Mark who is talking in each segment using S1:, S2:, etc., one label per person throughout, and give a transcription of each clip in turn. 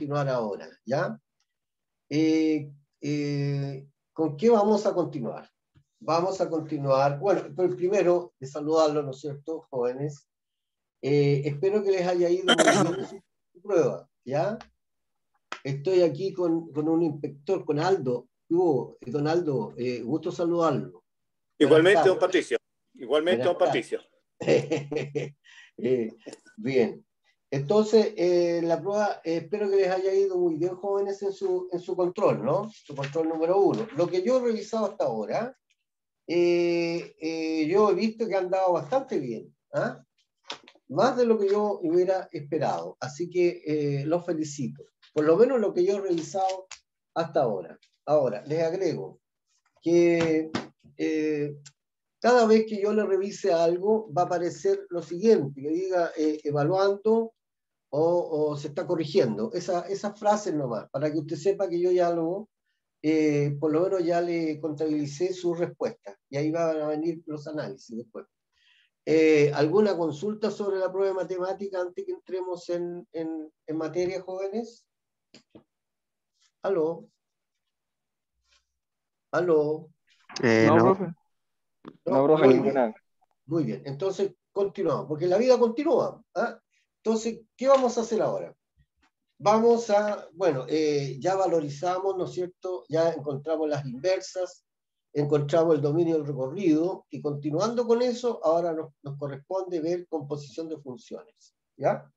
S1: continuar ahora, ¿ya? ¿Con qué vamos a continuar? Vamos a continuar, bueno, pero primero de saludarlos, ¿no es cierto, jóvenes? Espero que les haya ido muy bien en su prueba, ¿ya? Estoy aquí con un inspector, con Aldo. Don Aldo, gusto saludarlo.
S2: Igualmente, don Patricio. Igualmente, don Patricio.
S1: Bien. Entonces, la prueba, espero que les haya ido muy bien, jóvenes, en su control, ¿no? Su control número 1. Lo que yo he revisado hasta ahora, yo he visto que han dado bastante bien, ¿ah? Más de lo que yo hubiera esperado. Así que los felicito. Por lo menos lo que yo he revisado hasta ahora. Ahora, les agrego que cada vez que yo le revise algo, va a aparecer lo siguiente, que diga evaluando o se está corrigiendo. Esas frases nomás, para que usted sepa que yo ya por lo menos ya le contabilicé su respuesta. Y ahí van a venir los análisis después. ¿Alguna consulta sobre la prueba de matemática antes que entremos en materia, jóvenes? ¿Aló? ¿Aló?
S3: No,
S4: No,
S3: profe.
S1: No,
S3: No, profe,
S1: muy
S3: ninguna.
S1: bien. Muy bien, entonces continuamos, porque la vida continúa. ¿Ah? Entonces, ¿qué vamos a hacer ahora? Vamos a, bueno, ya valorizamos, ¿no es cierto? Ya encontramos las inversas, encontramos el dominio del recorrido, y continuando con eso, ahora nos corresponde ver composición de funciones, ¿ya?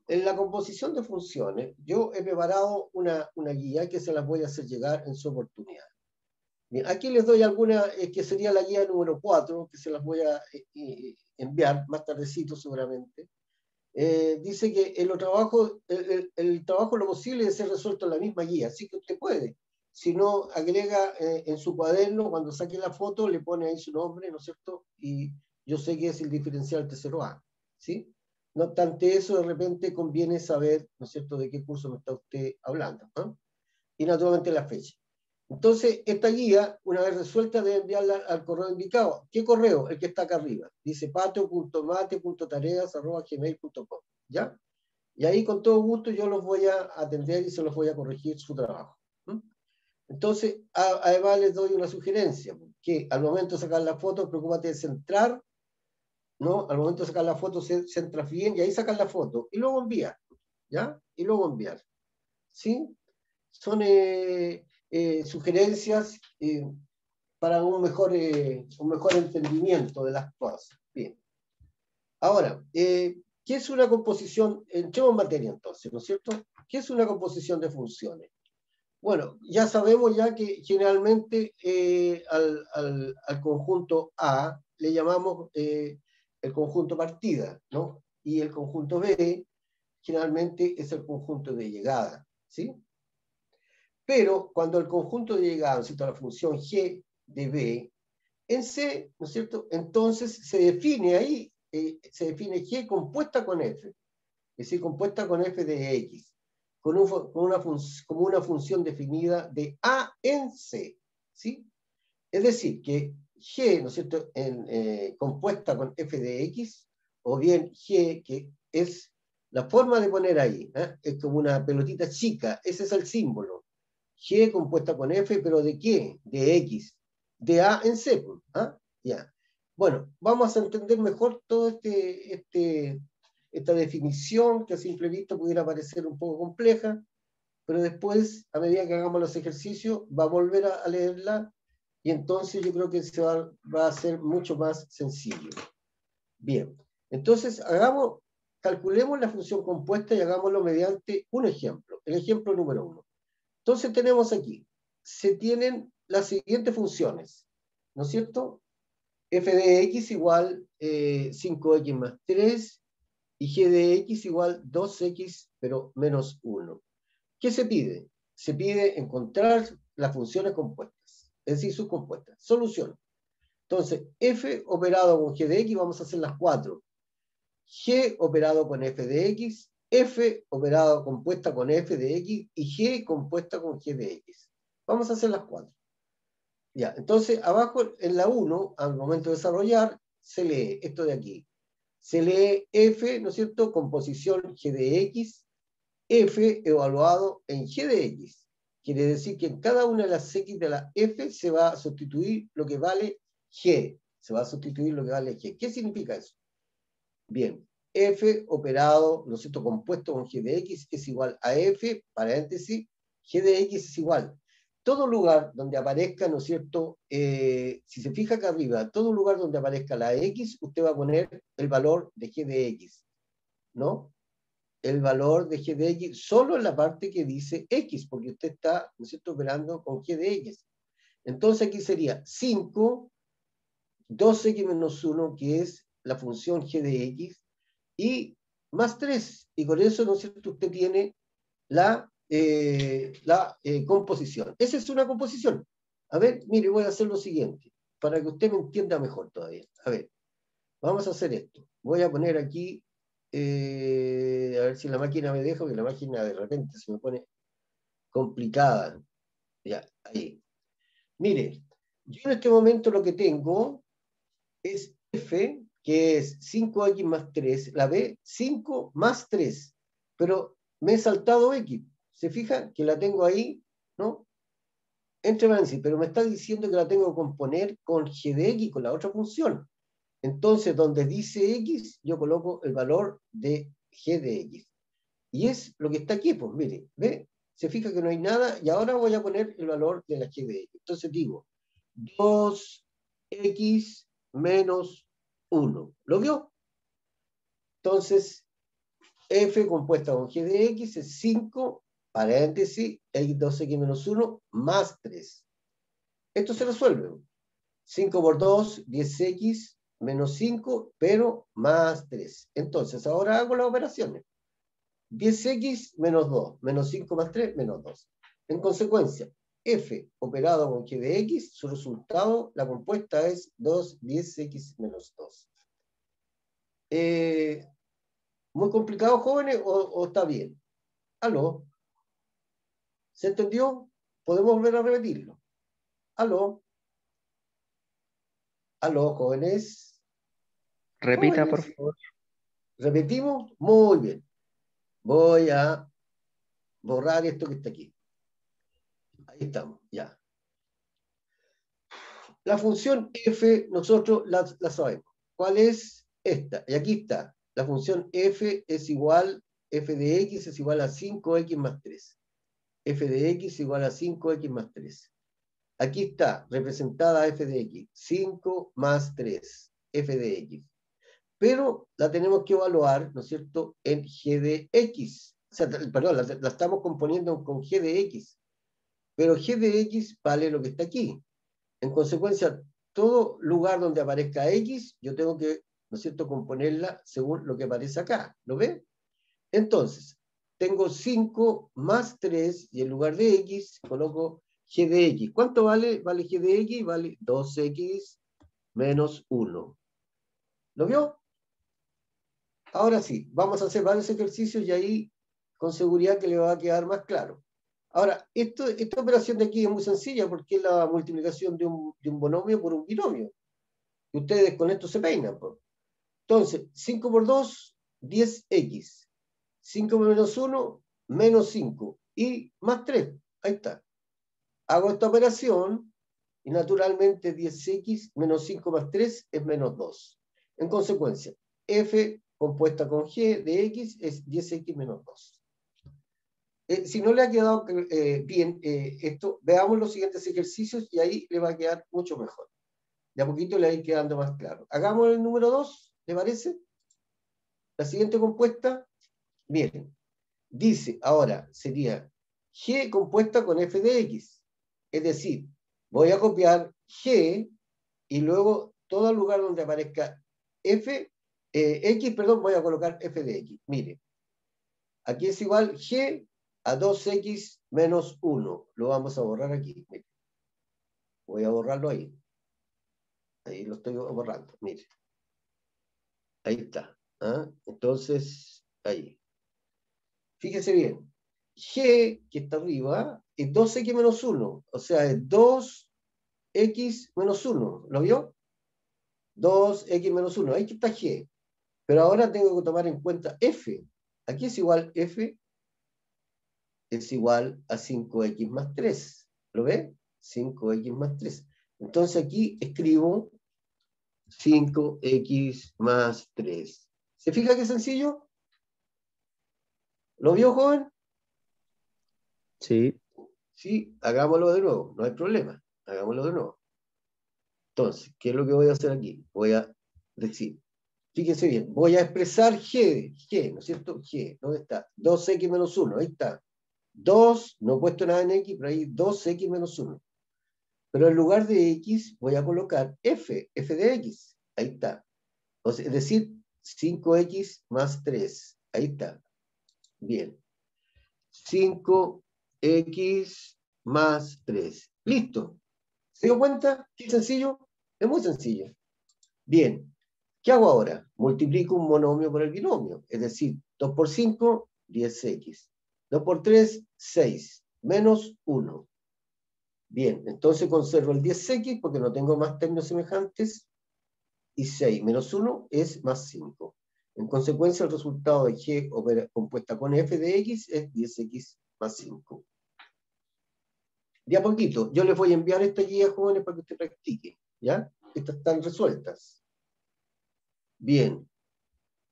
S1: En la composición de funciones, yo he preparado una guía que se las voy a hacer llegar en su oportunidad. Bien, aquí les doy alguna, que sería la guía número 4, que se las voy a enviar más tardecito seguramente. Dice que el trabajo lo posible es ser resuelto en la misma guía, así que usted puede. Si no, agrega en su cuaderno, cuando saque la foto, le pone ahí su nombre, ¿no es cierto? Y yo sé que es el diferencial tercero A, ¿sí? No obstante eso, de repente conviene saber, ¿no es cierto?, de qué curso me está usted hablando, ¿no? Y naturalmente la fecha. Entonces, esta guía, una vez resuelta, debe enviarla al correo indicado. ¿Qué correo? El que está acá arriba. Dice patio.mate.tareas@gmail.com, ¿ya? Y ahí con todo gusto yo los voy a atender y se los voy a corregir su trabajo. ¿Mm? Entonces, además les doy una sugerencia, que al momento de sacar la foto, preocúpate de centrar, ¿no? Al momento de sacar la foto, centras bien y ahí sacas la foto. Y luego envías, ¿ya? Y luego enviar. ¿Sí? Son sugerencias para un mejor entendimiento de las cosas. Bien. Ahora, ¿qué es una composición? Entremos en materia entonces, ¿no es cierto? ¿Qué es una composición de funciones? Bueno, ya sabemos ya que generalmente al conjunto A le llamamos el conjunto partida, ¿no? Y el conjunto B generalmente es el conjunto de llegada, ¿sí? Pero cuando el conjunto de llegada, ¿no es cierto?, la función g de b, en C, ¿no es cierto?, entonces se define ahí, se define g compuesta con f, es decir, compuesta con f de x, como una función definida de A en C, ¿sí? Es decir, que g, ¿no es cierto?, compuesta con f de x, o bien g, que es la forma de poner ahí, es como una pelotita chica, ese es el símbolo. G compuesta con F, pero ¿de qué? De X. De A en C. ¿Ah? Ya. Bueno, vamos a entender mejor toda esta definición que a simple vista pudiera parecer un poco compleja, pero después, a medida que hagamos los ejercicios, va a volver a leerla y entonces yo creo que va a ser mucho más sencillo. Bien. Entonces, calculemos la función compuesta y hagámoslo mediante un ejemplo. El ejemplo número 1. Entonces tenemos aquí, se tienen las siguientes funciones, ¿no es cierto? F de x igual 5x más 3 y g de x igual 2x pero menos 1. ¿Qué se pide? Se pide encontrar las funciones compuestas, es decir, sus compuestas. Solución. Entonces, f operado con g de x, vamos a hacer las 4. G operado con f de x, f operado compuesta con f de x y g compuesta con g de x. Vamos a hacer las 4. Ya, entonces abajo en la 1, al momento de desarrollar, se lee esto de aquí. Se lee f, ¿no es cierto?, composición g de x, f evaluado en g de x. Quiere decir que en cada una de las x de la f se va a sustituir lo que vale g. Se va a sustituir lo que vale g. ¿Qué significa eso? Bien, f operado, ¿no es cierto?, compuesto con g de x es igual a f, paréntesis, g de x es igual. Todo lugar donde aparezca, ¿no es cierto?, si se fija acá arriba, todo lugar donde aparezca la x, usted va a poner el valor de g de x, ¿no? El valor de g de x solo en la parte que dice x, porque usted está, ¿no es cierto?, operando con g de x. Entonces aquí sería 5, 2x menos 1, que es la función g de x, y más 3. Y con eso, ¿no es cierto?, usted tiene la composición. Esa es una composición. A ver, mire, voy a hacer lo siguiente, para que usted me entienda mejor todavía. A ver, vamos a hacer esto. Voy a poner aquí, a ver si la máquina me deja, porque la máquina de repente se me pone complicada. Ya, ahí. Mire, yo en este momento lo que tengo es f, que es 5x más 3, la b, 5 más 3, pero me he saltado x. ¿Se fija que la tengo ahí? ¿No? Entre paréntesis, pero me está diciendo que la tengo que componer con g de x, con la otra función. Entonces, donde dice x, yo coloco el valor de g de x. Y es lo que está aquí, pues mire, ¿ve? Se fija que no hay nada, y ahora voy a poner el valor de la g de x. Entonces digo, 2x menos 1. ¿Lo vio? Entonces, f compuesta con g de x es 5, paréntesis, x2x menos 1 más 3. Esto se resuelve. 5 por 2, 10x menos 5, pero más 3. Entonces, ahora hago las operaciones. 10x menos 2, menos 5 más 3, menos 2. En consecuencia, f operado con g de x, su resultado, la compuesta es 2, 10x menos 2. ¿Muy complicado, jóvenes, o está bien? ¿Aló? ¿Se entendió? ¿Podemos volver a repetirlo? ¿Aló? ¿Aló, jóvenes?
S3: Repita, por
S1: ¿Jóvenes?
S3: favor.
S1: ¿Repetimos? Muy bien. Voy a borrar esto que está aquí. Ahí estamos, ya. La función f nosotros la sabemos. ¿Cuál es esta? Y aquí está. La función f es igual, f de x es igual a 5x más 3. F de x igual a 5x más 3. Aquí está representada f de x. 5 más 3. F de x. Pero la tenemos que evaluar, ¿no es cierto?, en g de x. O sea, perdón, la estamos componiendo con g de x. Pero g de x vale lo que está aquí. En consecuencia, todo lugar donde aparezca x, yo tengo que, ¿no es cierto?, componerla según lo que aparece acá. ¿Lo ve? Entonces, tengo 5 más 3 y en lugar de x coloco g de x. ¿Cuánto vale? Vale g de x, vale 2x menos 1. ¿Lo vio? Ahora sí, vamos a hacer varios ejercicios y ahí con seguridad que le va a quedar más claro. Ahora, esta operación de aquí es muy sencilla porque es la multiplicación de un binomio por un binomio. Y ustedes con esto se peinan. Pues. Entonces, 5 por 2, 10x. 5 menos 1, menos 5. Y más 3. Ahí está. Hago esta operación y naturalmente 10x menos 5 más 3 es menos 2. En consecuencia, f compuesta con g de x es 10x menos 2. Si no le ha quedado bien esto, veamos los siguientes ejercicios y ahí le va a quedar mucho mejor. De a poquito le va a ir quedando más claro. Hagamos el número 2, ¿le parece? La siguiente compuesta, miren, dice, ahora sería g compuesta con f de x. Es decir, voy a copiar g y luego todo lugar donde aparezca x, voy a colocar f de x. Mire, aquí es igual g a 2x menos 1. Lo vamos a borrar aquí. Mire. Voy a borrarlo ahí. Ahí lo estoy borrando. Mire. Ahí está. ¿Ah? Entonces, ahí. Fíjese bien. G, que está arriba, es 2x menos 1. O sea, es 2x menos 1. ¿Lo vio? 2x menos 1. Ahí está G. Pero ahora tengo que tomar en cuenta f. Aquí es igual f es igual a 5x más 3. ¿Lo ve? 5x más 3. Entonces aquí escribo 5x más 3. ¿Se fija qué sencillo? ¿Lo vio, joven?
S3: Sí.
S1: Sí, hagámoslo de nuevo, no hay problema. Hagámoslo de nuevo. Entonces, ¿qué es lo que voy a hacer aquí? Voy a decir, fíjense bien, voy a expresar G, ¿no es cierto? G, ¿dónde está? 2x menos 1, ahí está. 2, no he puesto nada en X, pero ahí 2x menos 1. Pero en lugar de X voy a colocar F de X, ahí está. O sea, es decir, 5x más 3, ahí está. Bien. 5x más 3. Listo. ¿Se dio cuenta? ¿Qué sencillo? Es muy sencillo. Bien. ¿Qué hago ahora? Multiplico un monomio por el binomio. Es decir, 2 por 5, 10x. 2 por 3, 6. Menos 1. Bien, entonces conservo el 10x porque no tengo más términos semejantes. Y 6 menos 1 es más 5. En consecuencia, el resultado de G compuesta con f de x es 10x más 5. De a poquito, yo les voy a enviar esta guía, jóvenes, para que ustedes practiquen. ¿Ya? Estas están resueltas. Bien.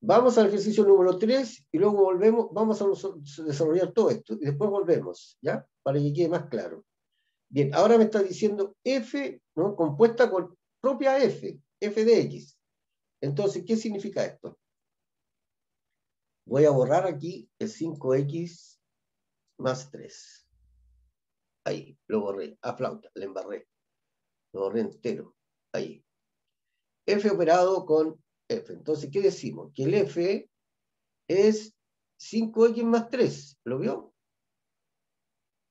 S1: Vamos al ejercicio número 3 y luego volvemos, vamos a desarrollar todo esto. Y después volvemos, ¿ya? Para que quede más claro. Bien, ahora me está diciendo f, ¿no? Compuesta con propia f de x. Entonces, ¿qué significa esto? Voy a borrar aquí el 5x más 3. Ahí, lo borré. A flauta, le embarré. Lo borré entero. Ahí. F operado con F. Entonces, ¿qué decimos? Que el F es 5x más 3. ¿Lo vio?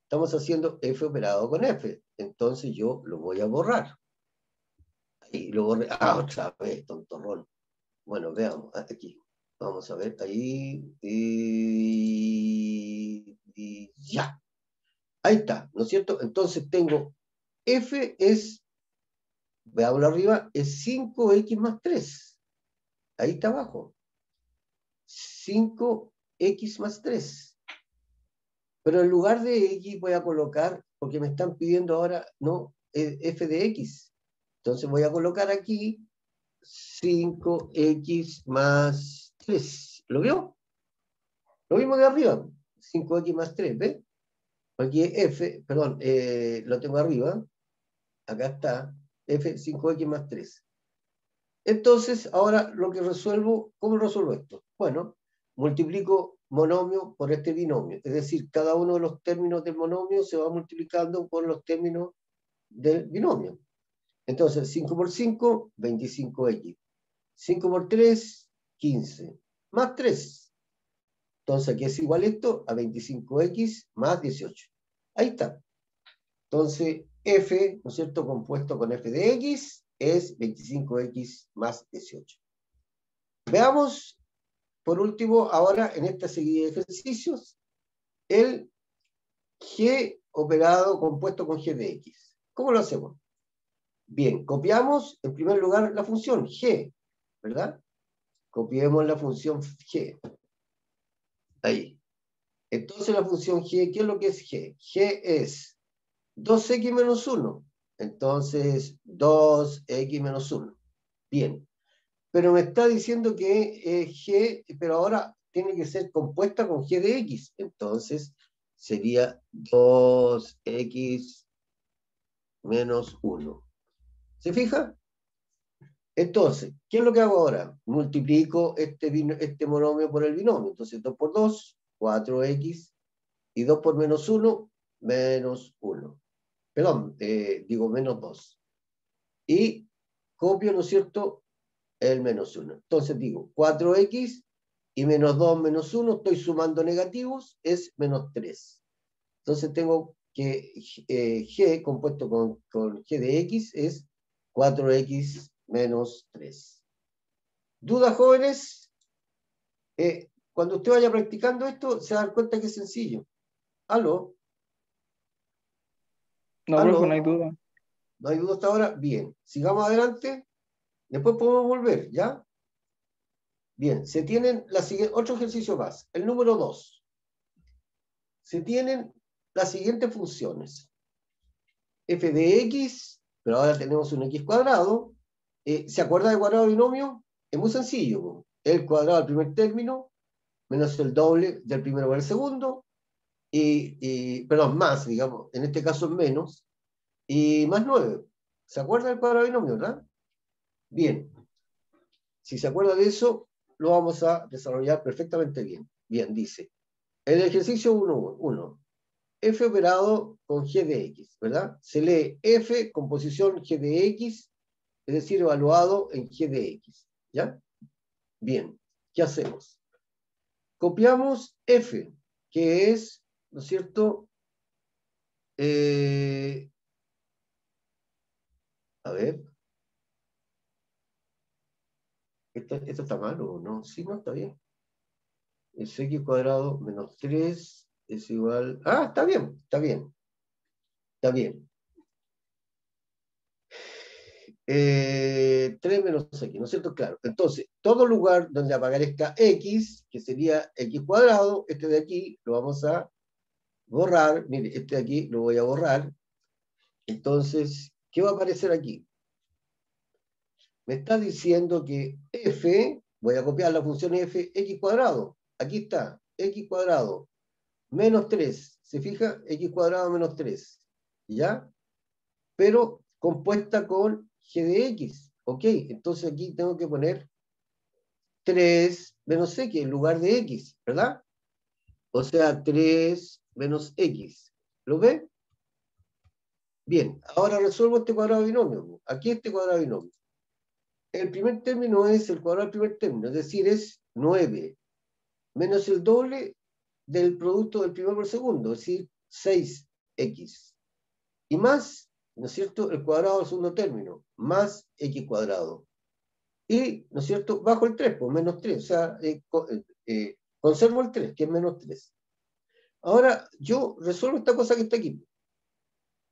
S1: Estamos haciendo F operado con F. Entonces yo lo voy a borrar. Ahí, lo borré. Ah, otra vez, tontorrón. Bueno, veamos. Aquí. Vamos a ver. Ahí. Y ya. Ahí está, ¿no es cierto? Entonces tengo F es, veámoslo arriba, es 5x más 3. Ahí está abajo. 5x más 3. Pero en lugar de X voy a colocar, porque me están pidiendo ahora, no, F de X. Entonces voy a colocar aquí 5x más 3. ¿Lo vio? Lo mismo de arriba. 5x más 3, ¿ves? Aquí F, perdón, lo tengo arriba. Acá está, F 5x más 3. Entonces, ahora lo que resuelvo, ¿cómo resuelvo esto? Bueno, multiplico monomio por este binomio. Es decir, cada uno de los términos del monomio se va multiplicando por los términos del binomio. Entonces, 5 por 5, 25x. 5 por 3, 15. Más 3. Entonces, aquí es igual esto a 25x más 18. Ahí está. Entonces, f, ¿no es cierto?, compuesto con f de x, es 25x más 18. Veamos, por último, ahora en esta serie de ejercicios, el g operado compuesto con g de x. ¿Cómo lo hacemos? Bien, copiamos en primer lugar la función g, ¿verdad? Copiemos la función g. Ahí. Entonces la función g, ¿qué es lo que es g? G es 2x menos 1. Entonces, 2x menos 1. Bien. Pero me está diciendo que G, pero ahora tiene que ser compuesta con G de X. Entonces, sería 2x menos 1. ¿Se fija? Entonces, ¿qué es lo que hago ahora? Multiplico este monomio por el binomio. Entonces, 2 por 2, 4x. Y 2 por menos 1, menos 1. Perdón, digo menos 2. Y copio, ¿no es cierto?, el menos 1. Entonces digo 4x y menos 2 menos 1, estoy sumando negativos, es menos 3. Entonces tengo que g compuesto con g de x es 4x menos 3. ¿Dudas, jóvenes? Cuando usted vaya practicando esto, se va a dar cuenta que es sencillo. ¿Aló?
S3: No, profe, no hay
S1: ¿Aló?
S3: duda.
S1: ¿No hay duda hasta ahora? Bien. Sigamos adelante. Después podemos volver, ¿ya? Bien, se tienen otro ejercicio más, el número 2. se tienen las siguientes funciones. F de x, pero ahora tenemos un x cuadrado. ¿Se acuerda de cuadrado binomio? Es muy sencillo. El cuadrado del primer término menos el doble del primero por el segundo, perdón, más, digamos, en este caso es menos, y más 9. ¿Se acuerda del cuadrado binomio, verdad? Bien. Si se acuerda de eso, lo vamos a desarrollar perfectamente bien. Bien, dice, el ejercicio 1, f operado con g de x, ¿verdad? Se lee f con posición g de x, es decir, evaluado en g de x, ¿ya? Bien, ¿qué hacemos? Copiamos f, que es, ¿no es cierto? A ver, ¿esto está mal o no? Sí, no, está bien. Es x cuadrado menos 3 es igual... Ah, está bien, está bien. Está bien. 3 menos x, ¿no es cierto? Claro. Entonces, todo lugar donde aparezca x, que sería x cuadrado, este de aquí lo vamos a borrar. Mire, este de aquí lo voy a borrar. Entonces, ¿qué va a aparecer aquí? Me está diciendo que f, voy a copiar la función f, x cuadrado. Aquí está, x cuadrado menos 3. ¿Se fija? X cuadrado menos 3. ¿Ya? Pero compuesta con g de x. Ok, entonces aquí tengo que poner 3 menos x en lugar de x, ¿verdad? O sea, 3 menos x. ¿Lo ve? Bien, ahora resuelvo este cuadrado binomio. Aquí este cuadrado binomio. El primer término es el cuadrado del primer término, es decir, es 9 menos el doble del producto del primero por segundo, es decir, 6x. Y más, ¿no es cierto?, el cuadrado del segundo término, más x cuadrado. Y, ¿no es cierto?, bajo el 3, pues menos 3, o sea, conservo el 3, que es menos 3. Ahora, yo resuelvo esta cosa que está aquí.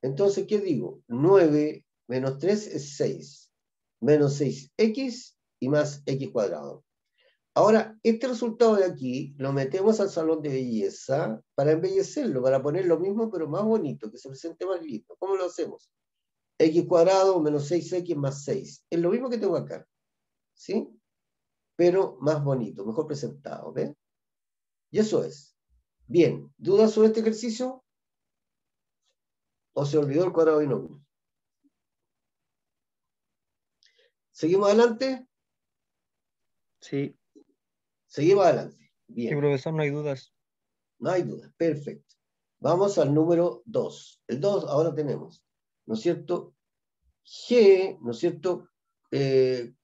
S1: Entonces, ¿qué digo? 9 menos 3 es 6. Menos 6x y más x cuadrado. Ahora, este resultado de aquí lo metemos al salón de belleza para embellecerlo, para poner lo mismo pero más bonito, que se presente más lindo. ¿Cómo lo hacemos? X cuadrado menos 6x más 6. Es lo mismo que tengo acá. ¿Sí? Pero más bonito, mejor presentado. ¿Ven? Y eso es. Bien, ¿dudas sobre este ejercicio? ¿O se olvidó el cuadrado binomio? ¿Seguimos adelante?
S3: Sí,
S1: Seguimos adelante.
S3: sí,
S1: Bien,
S3: profesor, no hay dudas.
S1: no hay duda. Perfecto. Vamos al número 2. El 2 ahora tenemos, ¿no es cierto? G, ¿no es cierto?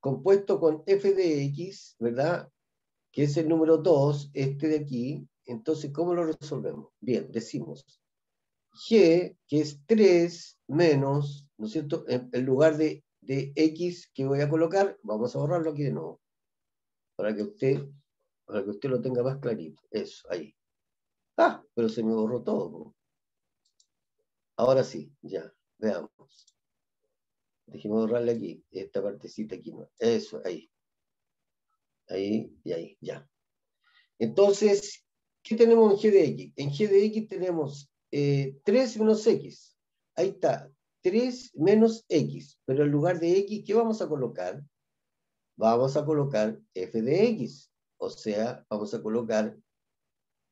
S1: Compuesto con f de x, ¿verdad? Que es el número 2, este de aquí. Entonces, ¿cómo lo resolvemos? Bien, decimos G, que es 3 menos, ¿no es cierto? En lugar de x que voy a colocar, vamos a borrarlo aquí de nuevo, para que usted, lo tenga más clarito. Eso, ahí. Ah, pero se me borró todo, ¿no? Ahora sí, ya, veamos. Déjeme borrarle aquí, esta partecita aquí, ¿no? Eso, ahí. Ahí y ahí, ya. Entonces, ¿qué tenemos en g de x? En g de x tenemos 3 menos x. Ahí está, 3 menos x. Pero en lugar de x, ¿qué vamos a colocar? Vamos a colocar f de x. O sea, vamos a colocar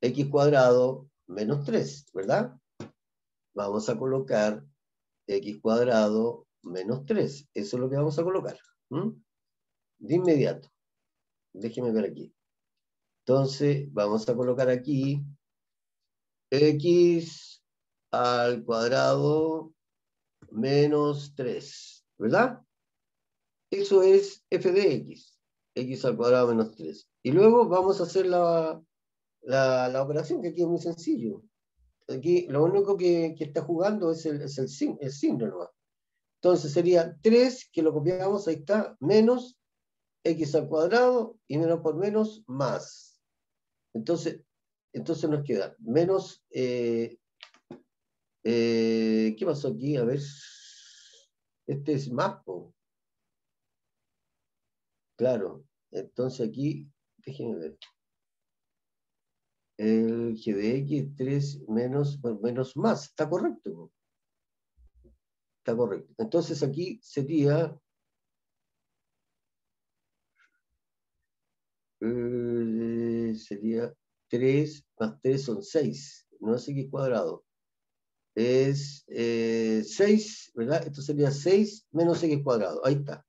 S1: x cuadrado menos 3, ¿verdad? Vamos a colocar x cuadrado menos 3. Eso es lo que vamos a colocar. De inmediato. Déjeme ver aquí. Entonces, vamos a colocar aquí x al cuadrado menos 3, ¿verdad? Eso es f de x al cuadrado menos 3. Y luego vamos a hacer la operación, que aquí es muy sencillo. Aquí lo único que está jugando es el signo, ¿no? Entonces sería 3, que lo copiamos, ahí está, menos x al cuadrado, y menos por menos, más. Entonces nos queda menos... ¿qué pasó aquí? A ver. Este es más, po. Claro. Entonces aquí, déjenme ver. El g de x 3 menos, bueno, menos más. Está correcto. Está correcto. Entonces aquí sería sería 3 más 3 son 6. No es x cuadrado. Es 6, ¿verdad? Esto sería 6 menos x cuadrado. Ahí está.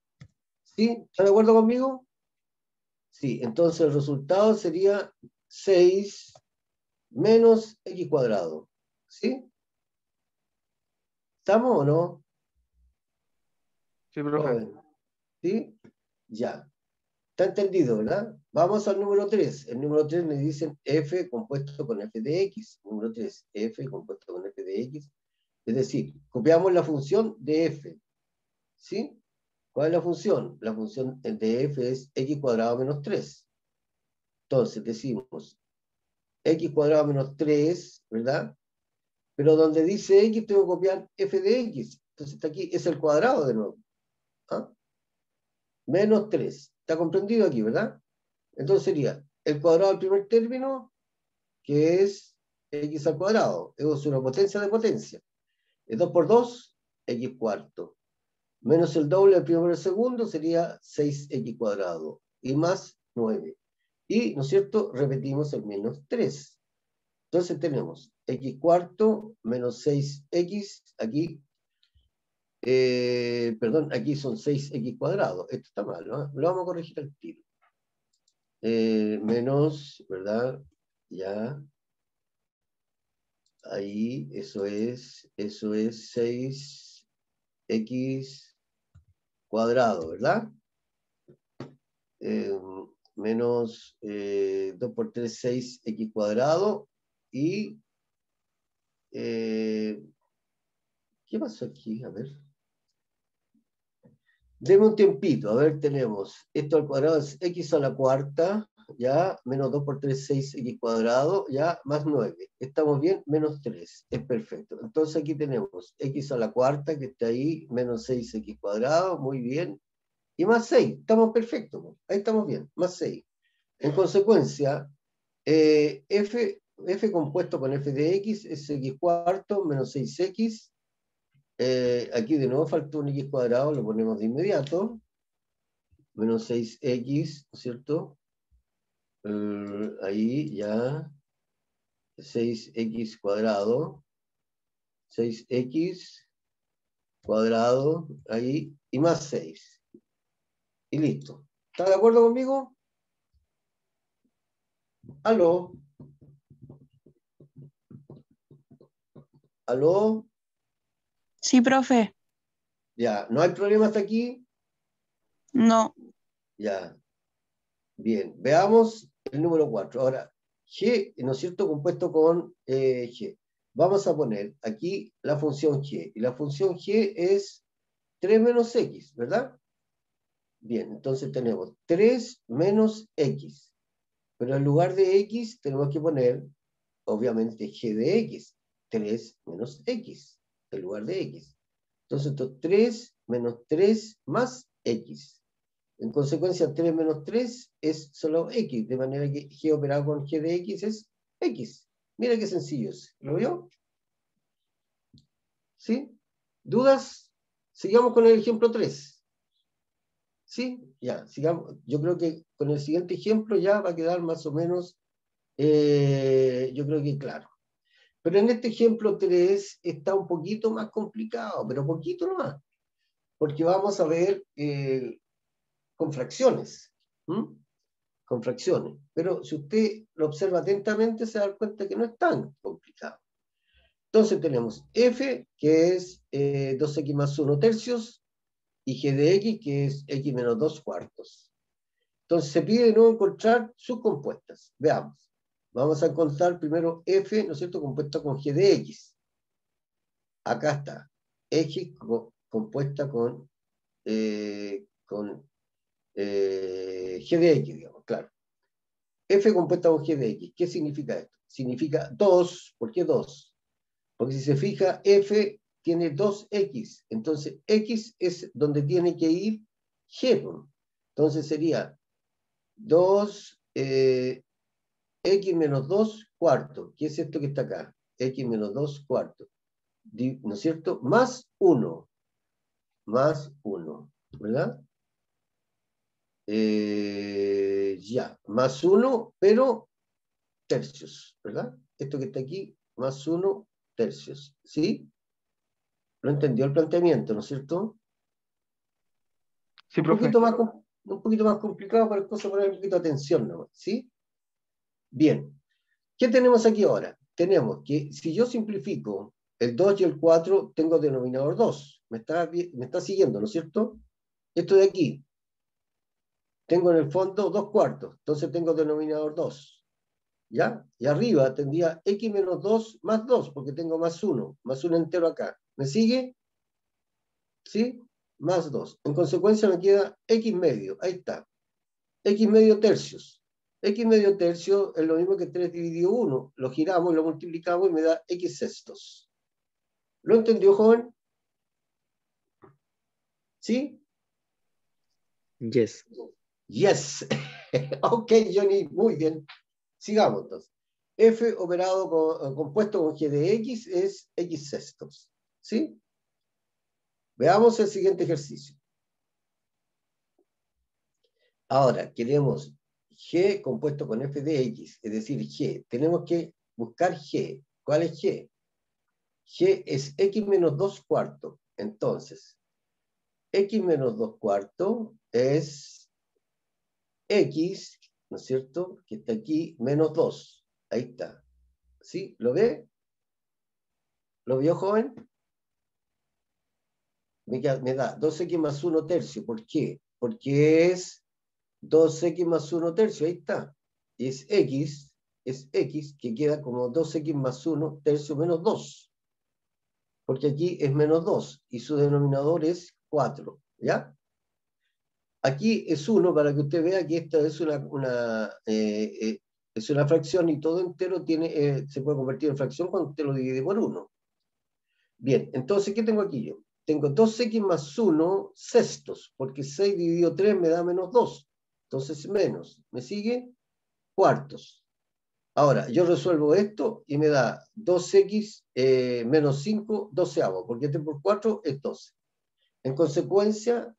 S1: ¿Sí? ¿Están de acuerdo conmigo? Sí. Entonces el resultado sería 6 menos x cuadrado. ¿Sí? ¿Estamos o no?
S3: Sí, profe.
S1: ¿Sí? Ya. Está entendido, ¿verdad? Vamos al número 3. El número 3 me dicen f compuesto con f de x. Número 3, f compuesto con f de x. Es decir, copiamos la función de f. ¿Sí? ¿Cuál es la función? La función de f es x cuadrado menos 3. Entonces decimos x cuadrado menos 3, ¿verdad? Pero donde dice x tengo que copiar f de x. Entonces está aquí, es el cuadrado de nuevo. ¿Ah? Menos 3. ¿Está comprendido aquí, verdad? Entonces sería el cuadrado del primer término, que es x al cuadrado. Es una potencia de potencia. Es 2 por 2, x cuarto. Menos el doble del primero y el segundo sería 6x cuadrado. Y más 9. Y, ¿no es cierto?, repetimos el menos 3. Entonces tenemos x cuarto menos 6x. Aquí, perdón, aquí son 6x cuadrado. Esto está mal, ¿no? Lo vamos a corregir al tiro. Menos, ¿verdad? Ya. Ahí, eso es 6x cuadrado, ¿verdad? Menos 2 por 3, 6x cuadrado. Y, ¿qué pasó aquí? A ver. Deme un tiempito. A ver, tenemos esto al cuadrado es x a la cuarta, ya, menos 2 por 3, 6x cuadrado, ya, más 9. ¿Estamos bien? Menos 3. Es perfecto. Entonces aquí tenemos x a la cuarta, que está ahí, menos 6x cuadrado, muy bien. Y más 6. Estamos perfectos. Ahí estamos bien. Más 6. En consecuencia, f compuesto con f de x es x cuarto menos 6x. Aquí de nuevo faltó un x cuadrado, lo ponemos de inmediato. Menos 6x, ¿no es cierto? Ahí ya 6x cuadrado. 6x cuadrado, ahí, y más 6. Y listo. ¿Está de acuerdo conmigo? ¿Aló? ¿Aló?
S4: Sí, profe.
S1: Ya, ¿no hay problema hasta aquí?
S4: No.
S1: Ya. Bien, veamos el número 4. Ahora, g, ¿no es cierto?, compuesto con g. Vamos a poner aquí la función g. Y la función g es 3 menos x, ¿verdad? Bien, entonces tenemos 3 menos x. Pero en lugar de x tenemos que poner, obviamente, g de x. 3 menos x, en lugar de x. Entonces, esto 3 menos 3 más x. En consecuencia, 3 menos 3 es solo x, de manera que g operado con g de x es x. Mira qué sencillo es. ¿Lo vio? ¿Sí? ¿Dudas? Sigamos con el ejemplo 3. ¿Sí? Ya, sigamos. Yo creo que con el siguiente ejemplo ya va a quedar más o menos, yo creo que claro. Pero en este ejemplo 3 está un poquito más complicado, pero poquito nomás. Porque vamos a ver con fracciones. Con fracciones. Pero si usted lo observa atentamente, se da cuenta que no es tan complicado. Entonces tenemos f, que es 2x más 1 tercios, y g de x, que es x menos 2 cuartos. Entonces se pide de nuevo encontrar sus compuestas. Veamos. Vamos a encontrar primero f, ¿no es cierto?, compuesta con g de x. Acá está. X compuesta con g de x, digamos, claro. F compuesta con g de x. ¿Qué significa esto? Significa 2. ¿Por qué 2? Porque si se fija, f tiene 2x. Entonces, x es donde tiene que ir g. Entonces sería 2 x menos 2 cuartos. ¿Qué es esto que está acá? X menos 2 cuartos. ¿No es cierto? Más 1. Más 1. ¿Verdad? Ya. Más 1, pero tercios. ¿Verdad? Esto que está aquí, más 1 tercios. ¿Sí? ¿Lo entendió el planteamiento, no es cierto?
S3: Sí,
S1: Un
S3: profe.
S1: poquito más complicado, pero es cosa de poner un poquito de atención, ¿no? ¿Sí? Bien. ¿Qué tenemos aquí ahora? Tenemos que si yo simplifico el 2 y el 4, tengo denominador 2. Me está siguiendo, ¿no es cierto? Esto de aquí. Tengo en el fondo 2 cuartos. Entonces tengo denominador 2. ¿Ya? Y arriba tendría x menos 2 más 2, porque tengo más 1. Más 1 entero acá. ¿Me sigue? ¿Sí? Más 2. En consecuencia me queda x medio. Ahí está. X medio tercios. X medio tercio es lo mismo que 3 dividido 1. Lo giramos y lo multiplicamos y me da x sextos. ¿Lo entendió, joven? ¿Sí?
S5: Yes.
S1: Yes. Ok, Johnny, muy bien. Sigamos entonces. F operado compuesto con g de x es x sextos. ¿Sí? Veamos el siguiente ejercicio. Ahora, queremos g compuesto con f de x, es decir, g. Tenemos que buscar g. ¿Cuál es g? G es x menos 2 cuartos. Entonces, x menos 2 cuartos es x, ¿no es cierto? Que está aquí, menos 2. Ahí está. ¿Sí? ¿Lo ve? ¿Lo vio, joven? Me da 2x más 1 tercio. ¿Por qué? Porque es 2x más 1 tercio. Ahí está. Es x que queda como 2x más 1 tercio menos 2. Porque aquí es menos 2 y su denominador es 4. ¿Ya? Aquí es 1 para que usted vea que esta es es una fracción y todo entero se puede convertir en fracción cuando usted lo divide por 1. Bien, entonces, ¿qué tengo aquí yo? Tengo 2x más 1 sextos, porque 6 dividido 3 me da menos 2. Entonces, menos. ¿Me sigue? Cuartos. Ahora, yo resuelvo esto y me da 2x menos 5 doceavos, porque este por 4 es 12. En consecuencia,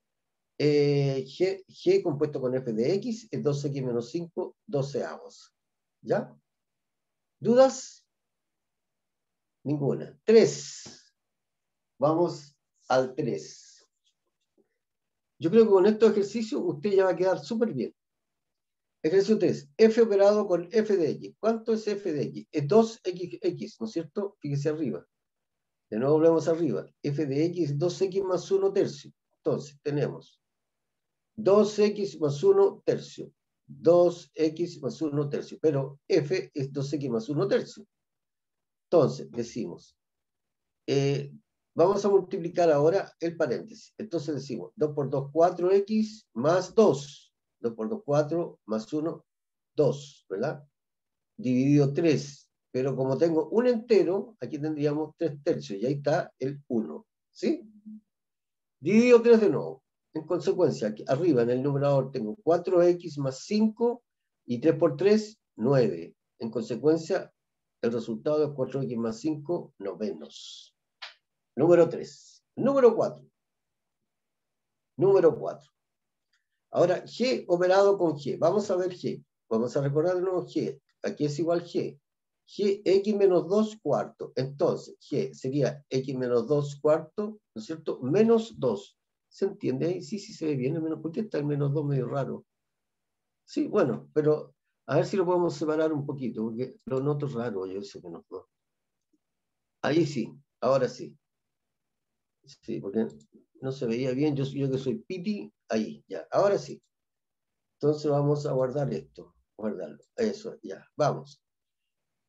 S1: G compuesto con f de x es 2x menos 5 doceavos. ¿Ya? ¿Dudas? Ninguna. 3. Vamos al 3. Yo creo que con estos ejercicios usted ya va a quedar súper bien. Ejercicio 3. F operado con f de x. ¿Cuánto es f de x? Es 2x, ¿no es cierto? Fíjese arriba. De nuevo volvemos arriba. F de x es 2x más 1 tercio. Entonces, tenemos 2x más 1 tercio. 2x más 1 tercio. Pero f es 2x más 1 tercio. Entonces, decimos, vamos a multiplicar ahora el paréntesis. Entonces decimos, 2 por 2, 4x más 2. 2 por 2, 4 más 1, 2, ¿verdad? Dividido 3. Pero como tengo un entero, aquí tendríamos 3 tercios. Y ahí está el 1. ¿Sí? Dividido 3 de nuevo. En consecuencia, aquí arriba en el numerador tengo 4x más 5 y 3 por 3, 9. En consecuencia, el resultado es 4x más 5, novenos. Número 3. Número 4. Número 4. Ahora, G operado con G. Vamos a ver G. Vamos a recordar de nuevo G. Aquí es igual G. G, x menos 2 cuartos. Entonces, G sería x menos 2 cuartos, ¿no es cierto? Menos 2. ¿Se entiende ahí? Sí, sí se ve bien. ¿Por qué está el menos 2 medio raro? Sí, bueno, pero a ver si lo podemos separar un poquito, porque lo noto raro yo ese menos 2. Ahí sí, ahora sí. Sí, porque no se veía bien. Yo que soy piti, ahí, ya. Ahora sí. Entonces vamos a guardar esto. Guardarlo. Eso, ya. Vamos.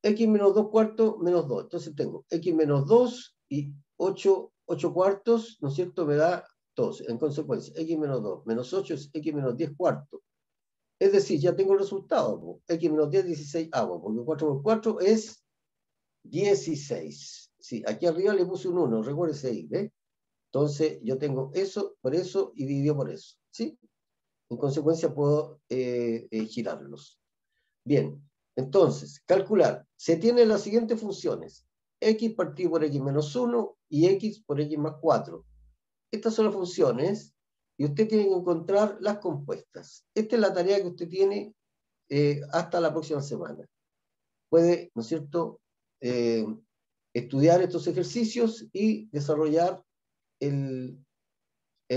S1: X menos 2 cuartos menos 2. Entonces tengo X menos 2 y 8 cuartos, ¿no es cierto? Me da 12. En consecuencia, X menos 2 menos 8 es X menos 10 cuartos. Es decir, ya tengo el resultado. ¿No? X menos 10, 16 avos. Porque 4 por 4 es 16. Sí, aquí arriba le puse un 1. Recuérdese ahí, ¿ves? Entonces yo tengo eso por eso y dividido por eso. ¿Sí? En consecuencia puedo girarlos. Bien. Entonces, calcular. Se tienen las siguientes funciones. X partido por X menos 1 y X por X más 4. Estas son las funciones y usted tiene que encontrar las compuestas. Esta es la tarea que usted tiene hasta la próxima semana. Puede, ¿no es cierto?, estudiar estos ejercicios y desarrollar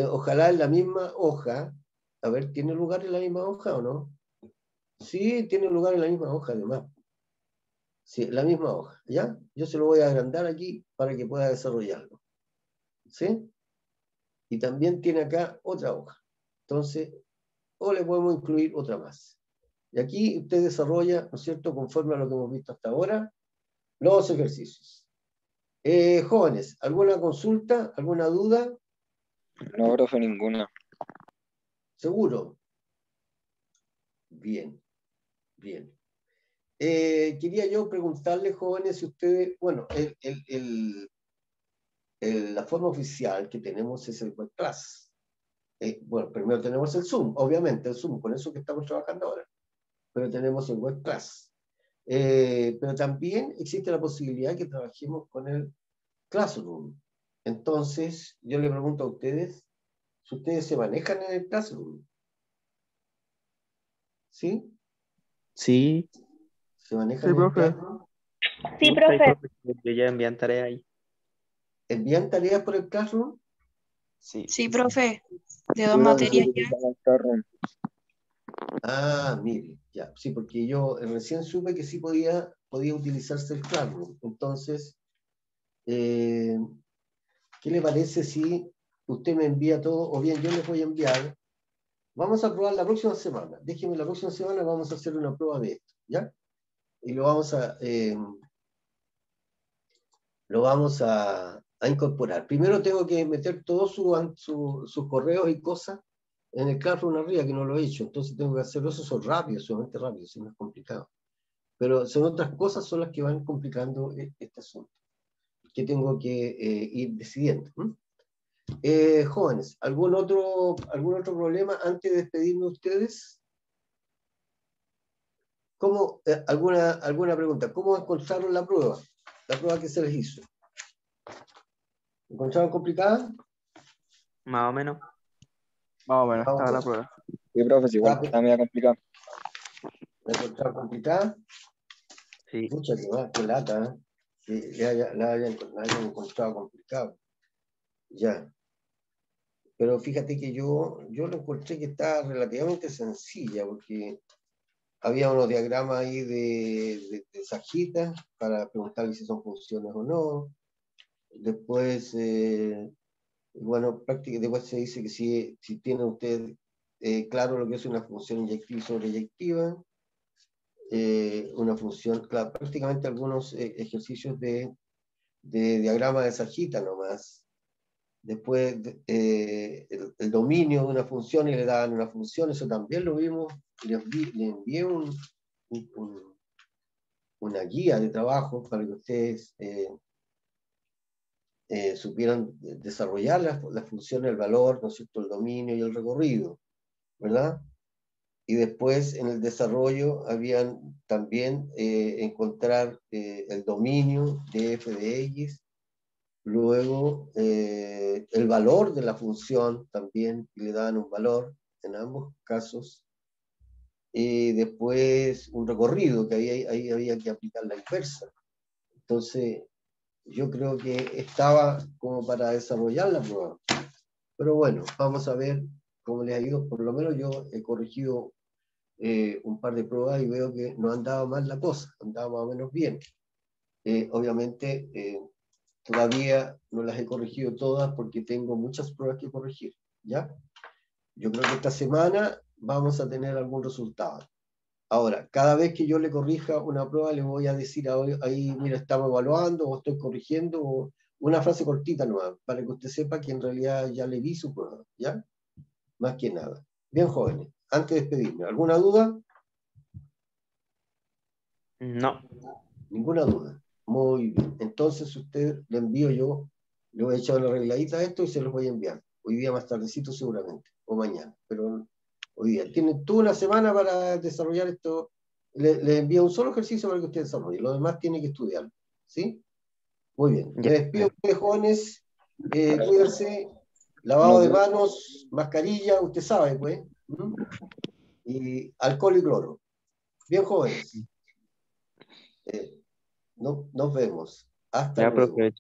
S1: ojalá en la misma hoja. A ver, ¿tiene lugar en la misma hoja o no? Sí, tiene lugar en la misma hoja, además. Sí, la misma hoja, ¿ya? Yo se lo voy a agrandar aquí para que pueda desarrollarlo. ¿Sí? Y también tiene acá otra hoja. Entonces, o le podemos incluir otra más. Y aquí usted desarrolla, ¿no es cierto?, conforme a lo que hemos visto hasta ahora, los ejercicios. Jóvenes, ¿alguna consulta? ¿Alguna duda?
S6: No, profe, ninguna.
S1: ¿Seguro? Bien, bien. Quería yo preguntarle, jóvenes, si ustedes, bueno, la forma oficial que tenemos es el web class. Bueno, primero tenemos el Zoom, obviamente, el Zoom, con eso que estamos trabajando ahora. Pero tenemos el web class. Pero también existe la posibilidad que trabajemos con el Classroom. Entonces, yo le pregunto a ustedes, si ustedes se manejan en el Classroom. ¿Sí?
S5: Sí,
S1: ¿Se manejan
S3: Sí,
S1: en el
S3: profe.
S1: Classroom?
S4: Sí,
S5: sí,
S4: profe.
S5: yo ya envían tarea ahí.
S1: ¿Envían tareas por el Classroom?
S5: Sí.
S4: Sí, profe. De
S6: Sí,
S4: dos
S6: profe, sí,
S4: materias ya.
S6: utilizamos el Classroom.
S1: Ah, mire, ya. Sí, porque yo recién supe que sí podía utilizarse el Classroom. Entonces, ¿qué le parece si usted me envía todo, o bien yo les voy a enviar? Vamos a probar la próxima semana. Déjeme, la próxima semana vamos a hacer una prueba de esto, ¿ya? Y lo vamos a incorporar. Primero tengo que meter todos sus correos y cosas en el Classroom arriba, que no lo he hecho. Entonces tengo que hacerlo. Eso son rápidos, sumamente rápido, si no es complicado. Pero son otras cosas son las que van complicando este asunto, que tengo que ir decidiendo. Jóvenes, ¿algún otro problema antes de despedirme de ustedes? ¿Alguna pregunta? ¿Cómo encontraron la prueba? La prueba que se les hizo. ¿Encontraron complicada?
S5: Más o menos.
S3: Más o menos,
S1: Vamos
S3: estaba
S1: a
S3: la
S1: ver.
S3: prueba.
S6: Sí, profe, sí, igual está medio complicado.
S1: ¿La encontraron complicada?
S5: Sí.
S1: Pucha, qué lata, ¿eh? Que la hayan encontrado complicado. Ya. Pero fíjate que yo lo encontré que está relativamente sencilla, porque había unos diagramas ahí de Sajita para preguntarle si son funciones o no. Después, bueno, prácticamente después se dice que si tiene usted claro lo que es una función inyectiva y sobreyectiva, una función, claro, prácticamente algunos ejercicios de diagrama de Sajita nomás. Después, el dominio de una función y le daban una función, eso también lo vimos. Le envié una guía de trabajo para que ustedes supieran desarrollar las funciones, el valor, ¿no es cierto?, el dominio y el recorrido, ¿verdad? Y después en el desarrollo habían también encontrar el dominio de f de x, luego el valor de la función también, y le daban un valor en ambos casos, y después un recorrido, que ahí había que aplicar la inversa. Entonces, yo creo que estaba como para desarrollar la prueba. Pero bueno, vamos a ver cómo les ha ido. Por lo menos yo he corregido un par de pruebas y veo que no andaba mal la cosa, andaba más o menos bien. Obviamente, todavía no las he corregido todas porque tengo muchas pruebas que corregir, ¿ya? Yo creo que esta semana vamos a tener algún resultado. Ahora, cada vez que yo le corrija una prueba, le voy a decir ahí, mira, estamos evaluando o estoy corrigiendo, o una frase cortita nomás, para que usted sepa que en realidad ya le vi su prueba, ¿ya? Más que nada. Bien, jóvenes, antes de despedirme, ¿alguna duda?
S5: No.
S1: Ninguna duda. Muy bien. Entonces usted le envío yo, le voy a echar una arregladita a esto y se los voy a enviar. Hoy día más tardecito seguramente, o mañana, pero hoy día. Tienen toda una semana para desarrollar les envío un solo ejercicio para que ustedes desarrollen. Lo demás tienen que estudiarlo. ¿Sí? Muy bien.
S5: Ya.
S1: Me despido, ustedes jóvenes. Cuídense. Lavado de manos, mascarilla, usted sabe, pues. ¿Mm? Y alcohol y cloro. Bien, jóvenes. Nos vemos. Hasta
S5: Ya,
S1: luego.
S5: profe.